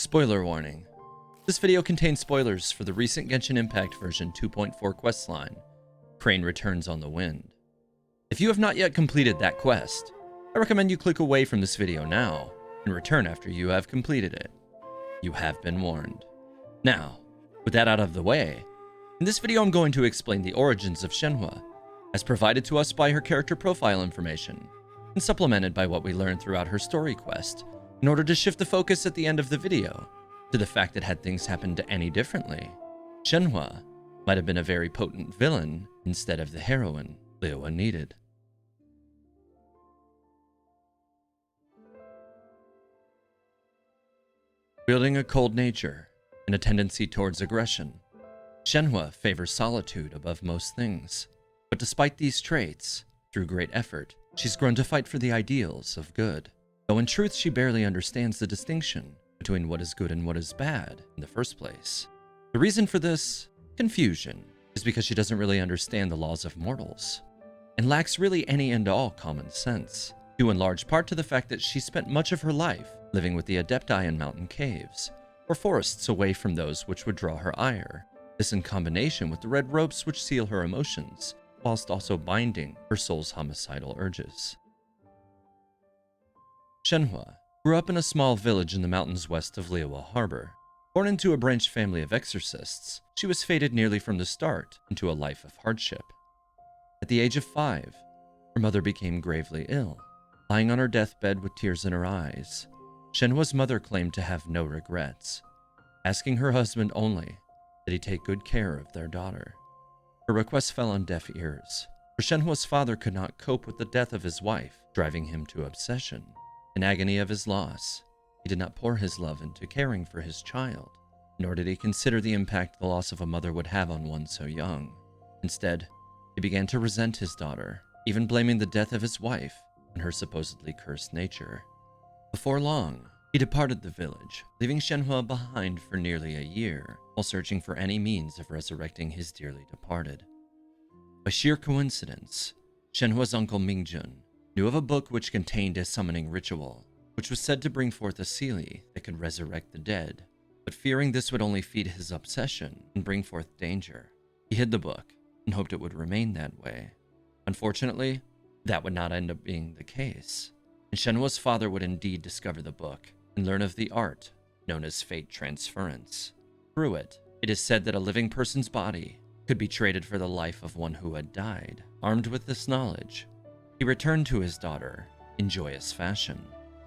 Spoiler warning. This video contains spoilers for the recent Genshin Impact version 2.4 questline, Crane Returns on the Wind. If you have not yet completed that quest, I recommend you click away from this video now and return after you have completed it. You have been warned. Now, with that out of the way, in this video I'm going to explain the origins of Shenhe, as provided to us by her character profile information, and supplemented by what we learned throughout her story quest, in order to shift the focus at the end of the video to the fact that had things happened any differently, Shenhe might have been a very potent villain instead of the heroine Liyue needed. Wielding a cold nature and a tendency towards aggression, Shenhe favors solitude above most things. But despite these traits, through great effort, she's grown to fight for the ideals of good, though in truth she barely understands the distinction between what is good and what is bad in the first place. The reason for this confusion is because she doesn't really understand the laws of mortals, and lacks really any and all common sense, due in large part to the fact that she spent much of her life living with the Adepti in mountain caves, or forests away from those which would draw her ire. This in combination with the red ropes which seal her emotions, whilst also binding her soul's homicidal urges. Shenhe grew up in a small village in the mountains west of Liyue Harbor. Born into a branch family of exorcists, she was fated nearly from the start into a life of hardship. At the age of 5, her mother became gravely ill. Lying on her deathbed with tears in her eyes, Shenhe's mother claimed to have no regrets, asking her husband only that he take good care of their daughter. Her request fell on deaf ears, for Shenhe's father could not cope with the death of his wife, driving him to obsession. In agony of his loss, he did not pour his love into caring for his child, nor did he consider the impact the loss of a mother would have on one so young. Instead, he began to resent his daughter, even blaming the death of his wife on her supposedly cursed nature. Before long, he departed the village, leaving Shenhe behind for nearly a year, while searching for any means of resurrecting his dearly departed. By sheer coincidence, Shenhe's uncle Mingjun knew of a book which contained a summoning ritual, which was said to bring forth a Seelie that could resurrect the dead, but fearing this would only feed his obsession and bring forth danger, he hid the book and hoped it would remain that way. Unfortunately, that would not end up being the case, and Shenhe's father would indeed discover the book and learn of the art known as fate transference. Through it, it is said that a living person's body could be traded for the life of one who had died. Armed with this knowledge, he returned to his daughter in joyous fashion.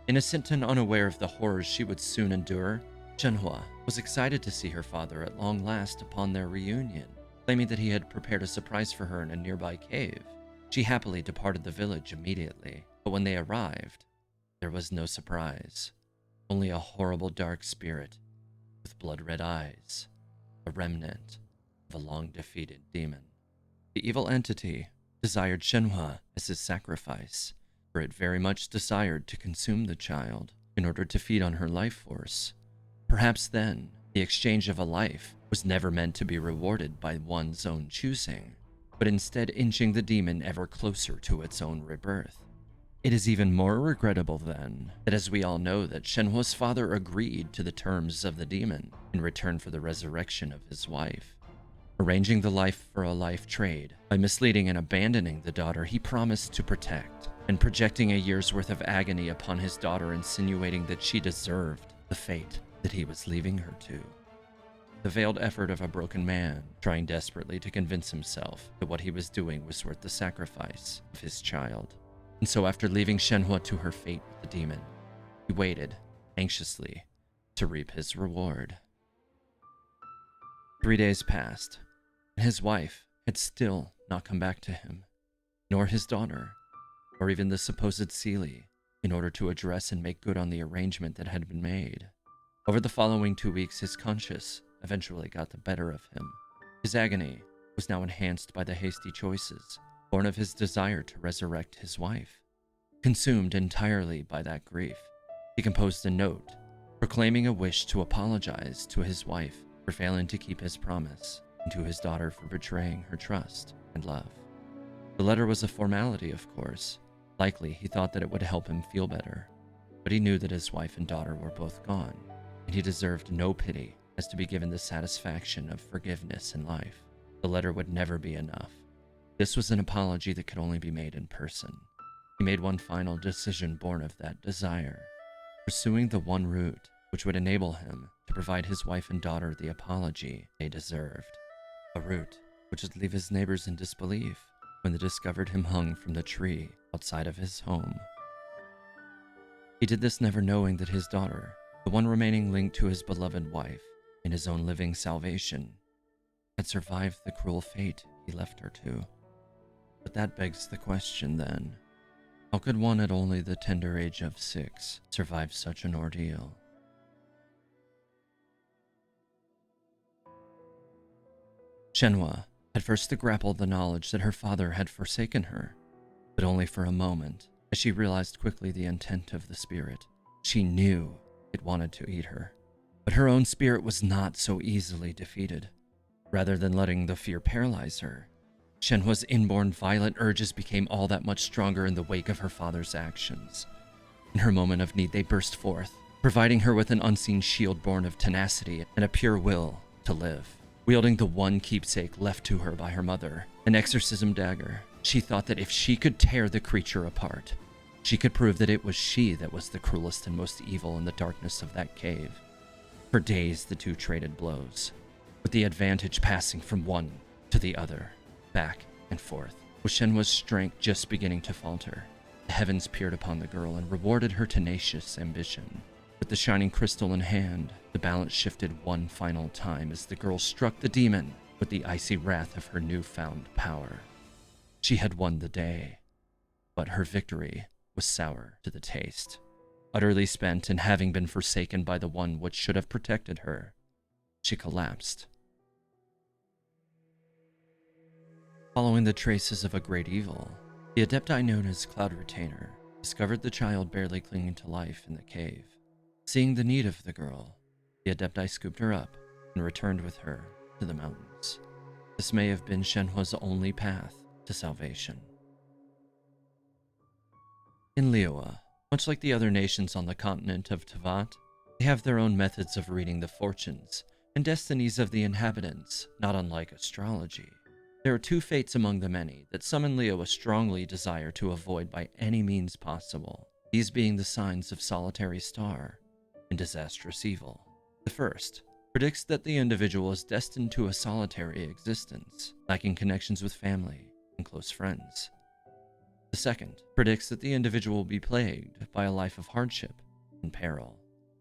Innocent and unaware of the horrors she would soon endure, Shenhe was excited to see her father at long last upon their reunion, claiming that he had prepared a surprise for her in a nearby cave. She happily departed the village immediately, but when they arrived, there was no surprise, only a horrible dark spirit with blood-red eyes, a remnant of a long-defeated demon. The evil entity desired Shenhe as his sacrifice, for it very much desired to consume the child in order to feed on her life force. Perhaps then, the exchange of a life was never meant to be rewarded by one's own choosing, but instead inching the demon ever closer to its own rebirth. It is even more regrettable then that, as we all know, that Shenhe's father agreed to the terms of the demon in return for the resurrection of his wife. Arranging the life for a life trade by misleading and abandoning the daughter he promised to protect, and projecting a year's worth of agony upon his daughter, insinuating that she deserved the fate that he was leaving her to. The veiled effort of a broken man trying desperately to convince himself that what he was doing was worth the sacrifice of his child. And so after leaving Shenhe to her fate with the demon, he waited anxiously to reap his reward. 3 days passed, and his wife had still not come back to him, nor his daughter, or even the supposed Seelie, in order to address and make good on the arrangement that had been made. Over the following 2 weeks, his conscience eventually got the better of him. His agony was now enhanced by the hasty choices born of his desire to resurrect his wife. Consumed entirely by that grief, he composed a note proclaiming a wish to apologize to his wife for failing to keep his promise, and to his daughter for betraying her trust and love. The letter was a formality, of course. Likely he thought that it would help him feel better, but he knew that his wife and daughter were both gone, and he deserved no pity as to be given the satisfaction of forgiveness in life. The letter would never be enough. This was an apology that could only be made in person. He made one final decision born of that desire, pursuing the one route which would enable him to provide his wife and daughter the apology they deserved. A route which would leave his neighbors in disbelief when they discovered him hung from the tree outside of his home. He did this never knowing that his daughter, the one remaining link to his beloved wife and his own living salvation, had survived the cruel fate he left her to. But that begs the question then, how could one at only the tender age of 6 survive such an ordeal? Shenhe had first to grapple the knowledge that her father had forsaken her, but only for a moment, as she realized quickly the intent of the spirit. She knew it wanted to eat her, but her own spirit was not so easily defeated. Rather than letting the fear paralyze her, Shenhe's inborn violent urges became all that much stronger in the wake of her father's actions. In her moment of need, they burst forth, providing her with an unseen shield born of tenacity and a pure will to live. Wielding the one keepsake left to her by her mother, an exorcism dagger, she thought that if she could tear the creature apart, she could prove that it was she that was the cruelest and most evil in the darkness of that cave. For days, the two traded blows, with the advantage passing from one to the other, back and forth, with Shenhe's strength just beginning to falter. The heavens peered upon the girl and rewarded her tenacious ambition. With the shining crystal in hand, the balance shifted one final time as the girl struck the demon with the icy wrath of her newfound power. She had won the day, but her victory was sour to the taste. Utterly spent and having been forsaken by the one which should have protected her, she collapsed. Following the traces of a great evil, the Adepti known as Cloud Retainer discovered the child barely clinging to life in the cave. Seeing the need of the girl, the Adepti scooped her up and returned with her to the mountains. This may have been Shenhe's only path to salvation. In Liyue, much like the other nations on the continent of Teyvat, they have their own methods of reading the fortunes and destinies of the inhabitants, not unlike astrology. There are two fates among the many that some in Liyue strongly desire to avoid by any means possible, these being the signs of solitary star and disastrous evil. The first predicts that the individual is destined to a solitary existence, lacking connections with family and close friends. The second predicts that the individual will be plagued by a life of hardship and peril.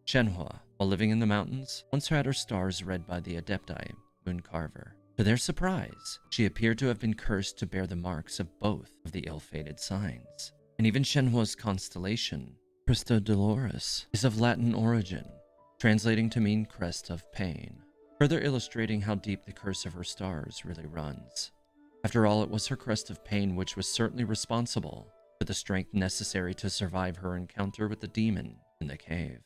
Shenhe, while living in the mountains, once had her stars read by the Adepti moon carver. To their surprise, she appeared to have been cursed to bear the marks of both of the ill-fated signs. And even Shenhe's constellation, Christa Dolores, is of Latin origin, translating to mean crest of pain, further illustrating how deep the curse of her stars really runs. After all, it was her crest of pain which was certainly responsible for the strength necessary to survive her encounter with the demon in the cave.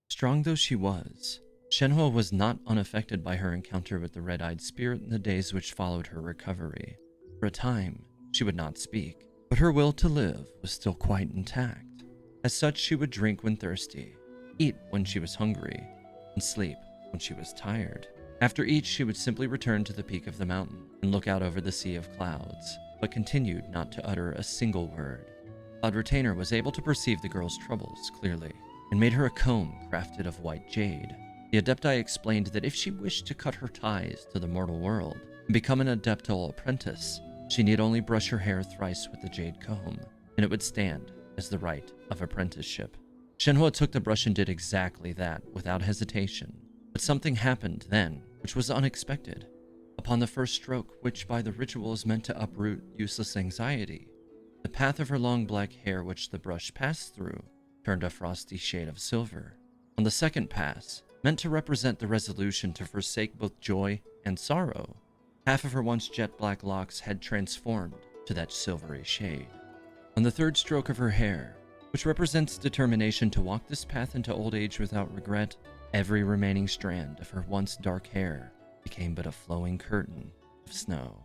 Strong though she was, Shenhe was not unaffected by her encounter with the red-eyed spirit in the days which followed her recovery. For a time, she would not speak, but her will to live was still quite intact. As such, she would drink when thirsty, eat when she was hungry, and sleep when she was tired. After each, she would simply return to the peak of the mountain and look out over the sea of clouds, but continued not to utter a single word. Cloud Retainer was able to perceive the girl's troubles clearly, and made her a comb crafted of white jade. The Adepti explained that if she wished to cut her ties to the mortal world and become an Adeptal apprentice, she need only brush her hair thrice with the jade comb, and it would stand as the rite of apprenticeship. Shenhe took the brush and did exactly that without hesitation. But something happened then, which was unexpected. Upon the first stroke, which by the ritual is meant to uproot useless anxiety, the path of her long black hair which the brush passed through turned a frosty shade of silver. On the second pass, meant to represent the resolution to forsake both joy and sorrow, half of her once jet black locks had transformed to that silvery shade. On the third stroke of her hair, which represents determination to walk this path into old age without regret, every remaining strand of her once dark hair became but a flowing curtain of snow.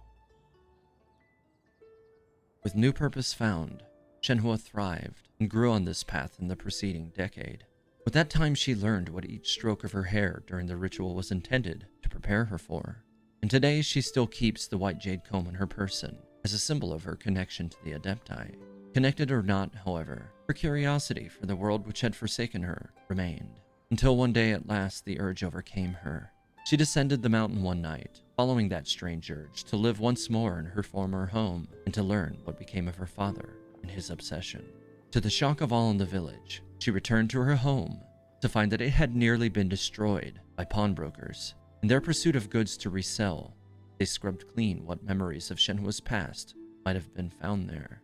With new purpose found, Shenhe thrived and grew on this path in the preceding decade. With that time, she learned what each stroke of her hair during the ritual was intended to prepare her for. And today, she still keeps the white jade comb in her person as a symbol of her connection to the Adepti. Connected or not, however, her curiosity for the world which had forsaken her remained, until one day at last the urge overcame her. She descended the mountain one night, following that strange urge to live once more in her former home and to learn what became of her father and his obsession. To the shock of all in the village, she returned to her home to find that it had nearly been destroyed by pawnbrokers. In their pursuit of goods to resell, they scrubbed clean what memories of Shenhe's past might have been found there.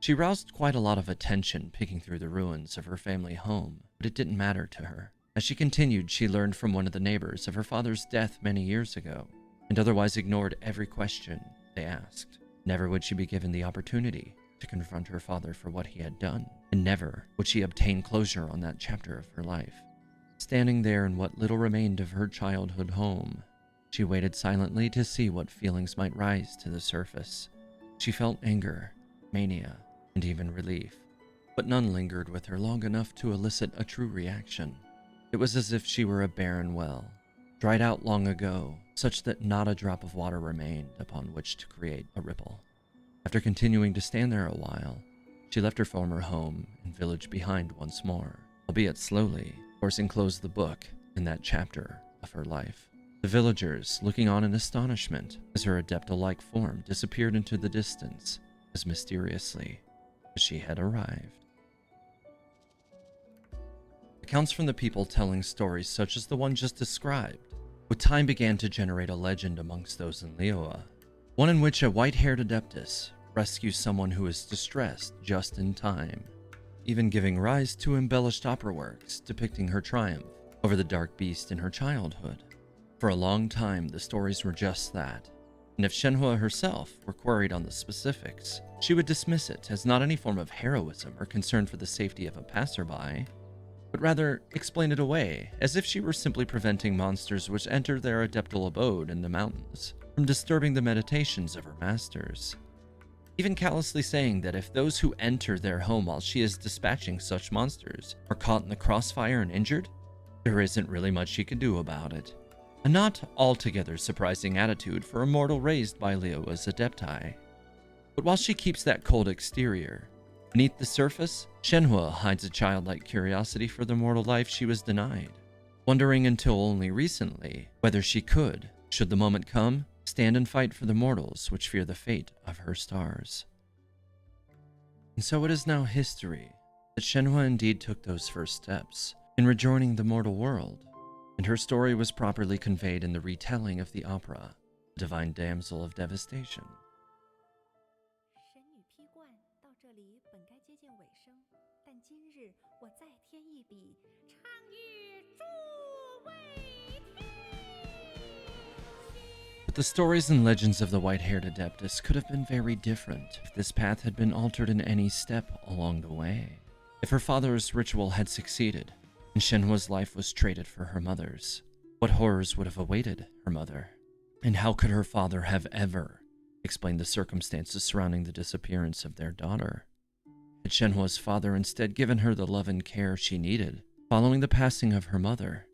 She roused quite a lot of attention picking through the ruins of her family home, but it didn't matter to her. As she continued, she learned from one of the neighbors of her father's death many years ago, and otherwise ignored every question they asked. Never would she be given the opportunity to confront her father for what he had done, and never would she obtain closure on that chapter of her life. Standing there in what little remained of her childhood home, she waited silently to see what feelings might rise to the surface. She felt anger, mania, and even relief, but none lingered with her long enough to elicit a true reaction. It was as if she were a barren well, dried out long ago, such that not a drop of water remained upon which to create a ripple. After continuing to stand there a while, she left her former home and village behind once more, albeit slowly, forcing close the book in that chapter of her life. The villagers looking on in astonishment as her Adept-alike form disappeared into the distance as mysteriously as she had arrived. Accounts from the people telling stories such as the one just described, with time began to generate a legend amongst those in Liyue, one in which a white-haired Adeptus rescues someone who is distressed just in time, even giving rise to embellished opera works depicting her triumph over the dark beast in her childhood. For a long time, the stories were just that, and if Shenhe herself were queried on the specifics, she would dismiss it as not any form of heroism or concern for the safety of a passerby, but rather explain it away as if she were simply preventing monsters which enter their adeptal abode in the mountains from disturbing the meditations of her masters, even callously saying that if those who enter their home while she is dispatching such monsters are caught in the crossfire and injured, there isn't really much she can do about it. A not altogether surprising attitude for a mortal raised by Liyue's Adepti. But while she keeps that cold exterior, beneath the surface, Shenhe hides a childlike curiosity for the mortal life she was denied, wondering until only recently whether she could, should the moment come, stand and fight for the mortals which fear the fate of her stars. And so it is now history that Shenhe indeed took those first steps in rejoining the mortal world, and her story was properly conveyed in the retelling of the opera, The Divine Damsel of Devastation. But the stories and legends of the white-haired Adeptus could have been very different if this path had been altered in any step along the way. If her father's ritual had succeeded, and Shenhe's life was traded for her mother's, what horrors would have awaited her mother? And how could her father have ever explained the circumstances surrounding the disappearance of their daughter? Had Shenhe's father instead given her the love and care she needed following the passing of her mother,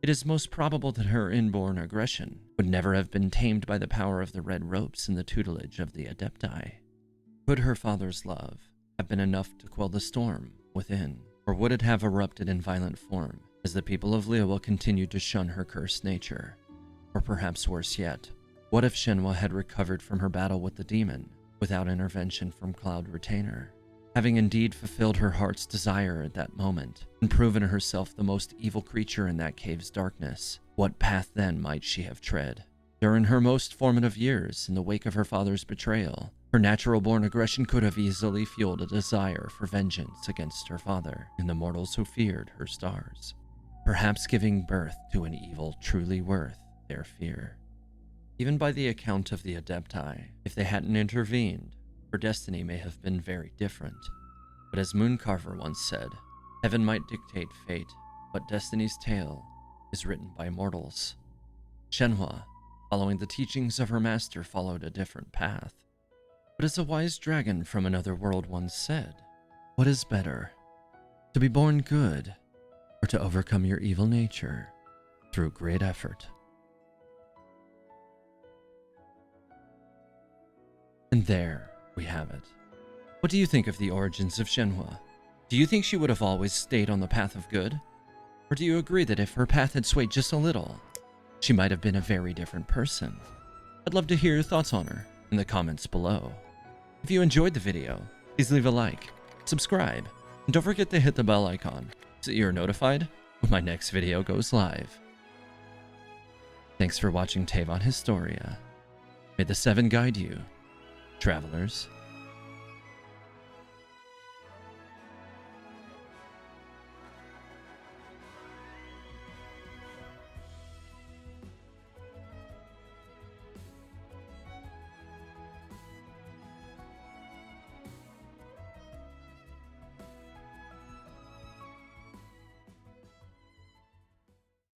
it is most probable that her inborn aggression would never have been tamed by the power of the red ropes and the tutelage of the Adepti. Could her father's love have been enough to quell the storm within, or would it have erupted in violent form as the people of Liyue continued to shun her cursed nature? Or perhaps worse yet, what if Shenhe had recovered from her battle with the demon without intervention from Cloud Retainer, having indeed fulfilled her heart's desire at that moment and proven herself the most evil creature in that cave's darkness? What path then might she have tread? During her most formative years, in the wake of her father's betrayal, her natural-born aggression could have easily fueled a desire for vengeance against her father and the mortals who feared her stars, perhaps giving birth to an evil truly worth their fear. Even by the account of the Adepti, if they hadn't intervened, her destiny may have been very different. But as Mooncarver once said, heaven might dictate fate, but destiny's tale is written by mortals. Shenhe, following the teachings of her master, followed a different path. But as a wise dragon from another world once said, what is better, to be born good, or to overcome your evil nature through great effort? And there we have it. What do you think of the origins of Shenhe? Do you think she would have always stayed on the path of good? Or do you agree that if her path had swayed just a little, she might have been a very different person? I'd love to hear your thoughts on her in the comments below. If you enjoyed the video, please leave a like, subscribe, and don't forget to hit the bell icon so you're notified when my next video goes live. Thanks for watching Teyvat Historia. May the 7 guide you, travelers.